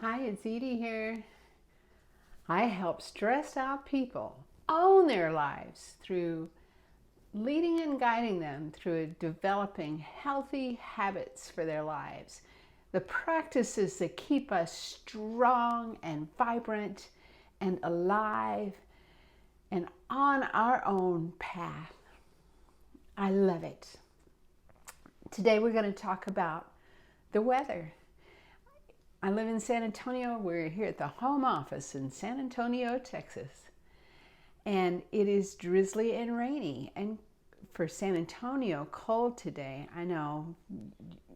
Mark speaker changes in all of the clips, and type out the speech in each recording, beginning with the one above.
Speaker 1: Hi, it's Edie here. I help stressed out people own their lives through leading and guiding them through developing healthy habits for their lives. The practices that keep us strong and vibrant and alive and on our own path. I love it. Today we're going to talk about the weather. I live in San Antonio. We're here at the home office in San Antonio, Texas. And it is drizzly and rainy. And for San Antonio, cold today. I know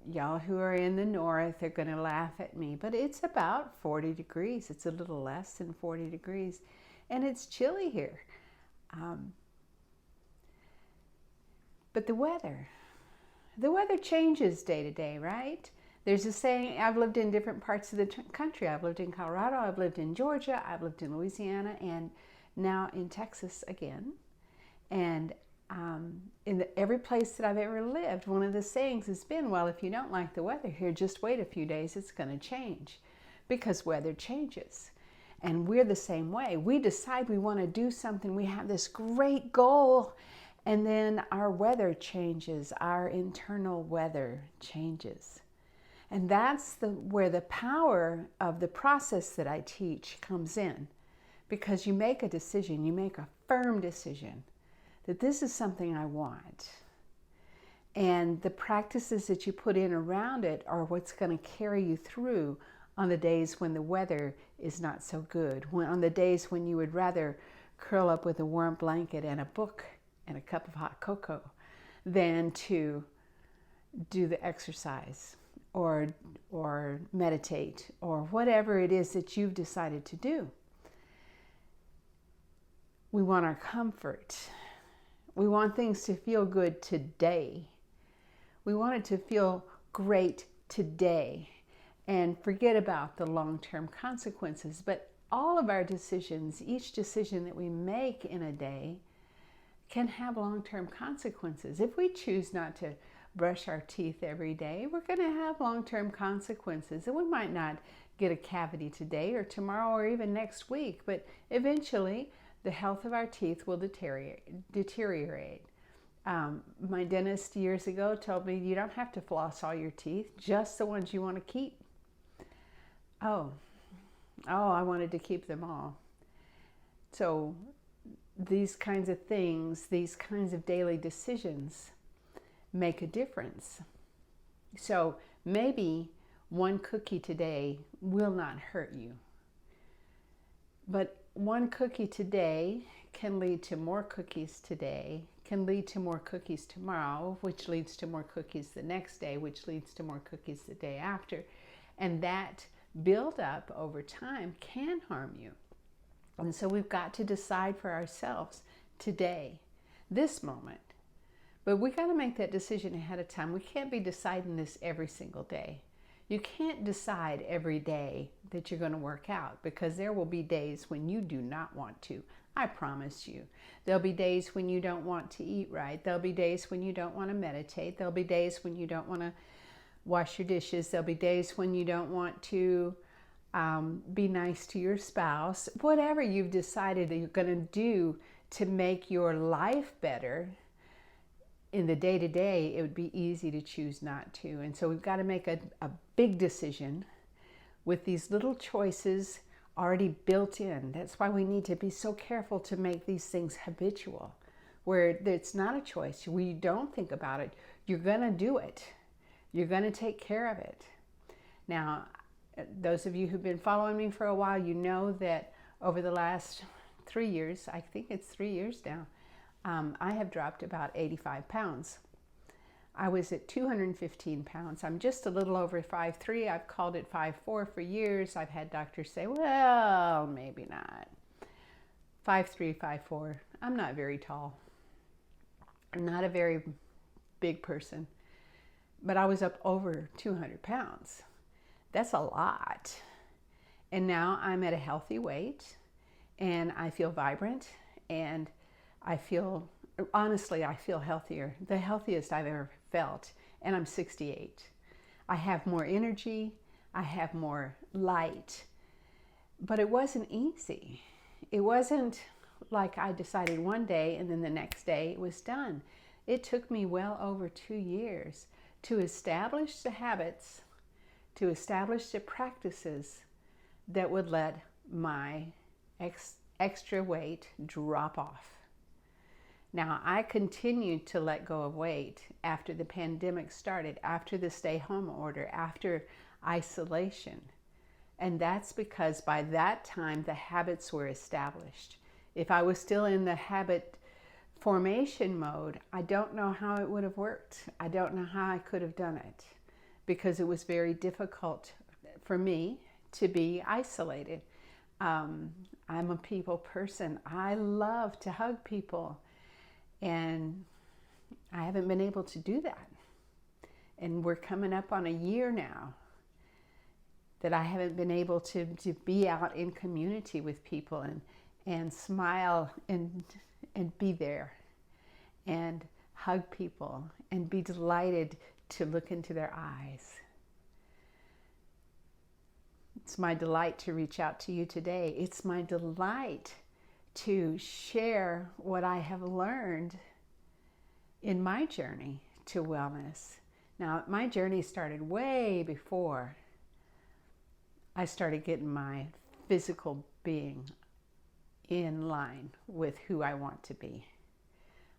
Speaker 1: y'all who are in the north are going to laugh at me, but it's about 40 degrees. It's a little less than 40 degrees. And it's chilly here. But the weather changes day to day, right? There's a saying, I've lived in different parts of the country. I've lived in Colorado, I've lived in Georgia, I've lived in Louisiana, and now in Texas again. And in every place that I've ever lived, one of the sayings has been, well, if you don't like the weather here, just wait a few days, it's going to change. Because weather changes. And we're the same way. We decide we want to do something, we have this great goal, and then our weather changes, our internal weather changes. And that's where the power of the process that I teach comes in. Because you make a decision, you make a firm decision that this is something I want. And the practices that you put in around it are what's going to carry you through on the days when the weather is not so good. On the days when you would rather curl up with a warm blanket and a book and a cup of hot cocoa than to do the exercise. Or meditate, or whatever it is that you've decided to do. We want our comfort. We want things to feel good today. We want it to feel great today and forget about the long-term consequences. But all of our decisions, each decision that we make in a day can have long-term consequences. If we choose not to brush our teeth every day, we're going to have long-term consequences. And we might not get a cavity today or tomorrow or even next week, but eventually the health of our teeth will deteriorate. My dentist years ago told me you don't have to floss all your teeth, just the ones you want to keep. Oh, I wanted to keep them all. So these kinds of things, these kinds of daily decisions make a difference. So maybe one cookie today will not hurt you. But one cookie today can lead to more cookies today, can lead to more cookies tomorrow, which leads to more cookies the next day, which leads to more cookies the day after. And that build up over time can harm you. And so we've got to decide for ourselves today, this moment. But we got to make that decision ahead of time. We can't be deciding this every single day. You can't decide every day that you're going to work out, because there will be days when you do not want to. I promise you. There'll be days when you don't want to eat right. There'll be days when you don't want to meditate. There'll be days when you don't want to wash your dishes. There'll be days when you don't want to be nice to your spouse. Whatever you've decided that you're going to do to make your life better, in the day-to-day, it would be easy to choose not to. And so we've got to make a big decision with these little choices already built in. That's why we need to be so careful to make these things habitual, where it's not a choice. We don't think about it. You're going to do it. You're going to take care of it. Now, those of you who've been following me for a while, you know that over the last 3 years, I think it's 3 years now, I have dropped about 85 pounds. I was at 215 pounds. I'm just a little over 5'3". I've called it 5'4" for years. I've had doctors say, well, maybe not. 5'3", 5'4". I'm not very tall. I'm not a very big person. But I was up over 200 pounds. That's a lot. And now I'm at a healthy weight, and I feel vibrant, and honestly, I feel healthier, the healthiest I've ever felt, and I'm 68. I have more energy, I have more light. But it wasn't easy. It wasn't like I decided one day and then the next day it was done. It took me well over 2 years to establish the habits, to establish the practices that would let my extra weight drop off. Now, I continued to let go of weight after the pandemic started, after the stay-home order, after isolation. And that's because by that time, the habits were established. If I was still in the habit formation mode, I don't know how it would have worked. I don't know how I could have done it, because it was very difficult for me to be isolated. I'm a people person. I love to hug people. And I haven't been able to do that. And we're coming up on a year now that I haven't been able to be out in community with people and smile and be there and hug people and be delighted to look into their eyes. It's my delight to reach out to you today. It's my delight to share what I have learned in my journey to wellness. Now, my journey started way before I started getting my physical being in line with who I want to be.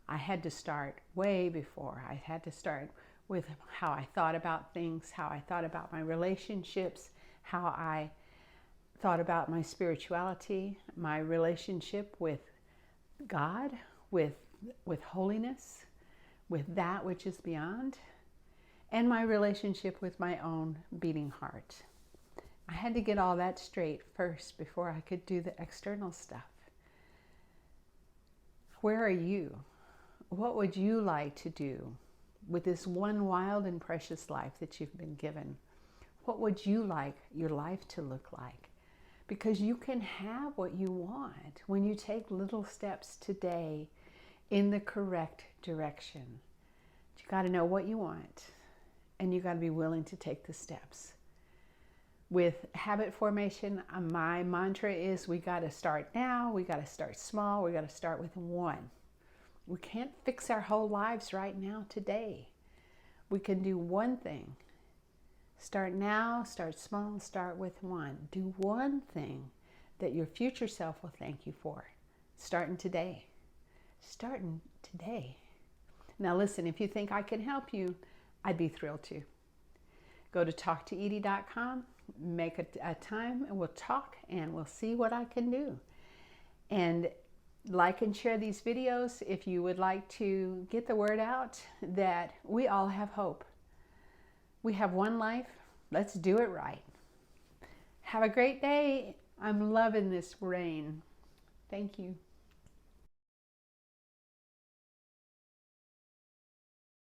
Speaker 1: I had to start way before. I had to start with how I thought about things, how I thought about my relationships, how I thought about my spirituality, my relationship with God, with holiness, with that which is beyond, and my relationship with my own beating heart. I had to get all that straight first before I could do the external stuff. Where are you? What would you like to do with this one wild and precious life that you've been given? What would you like your life to look like? Because you can have what you want when you take little steps today in the correct direction. You got to know what you want, and you got to be willing to take the steps. With habit formation, my mantra is we got to start now, we got to start small, we got to start with one. We can't fix our whole lives right now today. We can do one thing. Start now, start small, start with one. Do one thing that your future self will thank you for. Starting today. Starting today. Now listen, if you think I can help you, I'd be thrilled to. Go to talktoedie.com, make a time, and we'll talk and we'll see what I can do. And like and share these videos if you would like to get the word out that we all have hope. We have one life. Let's do it right. Have a great day. I'm loving this rain. Thank you.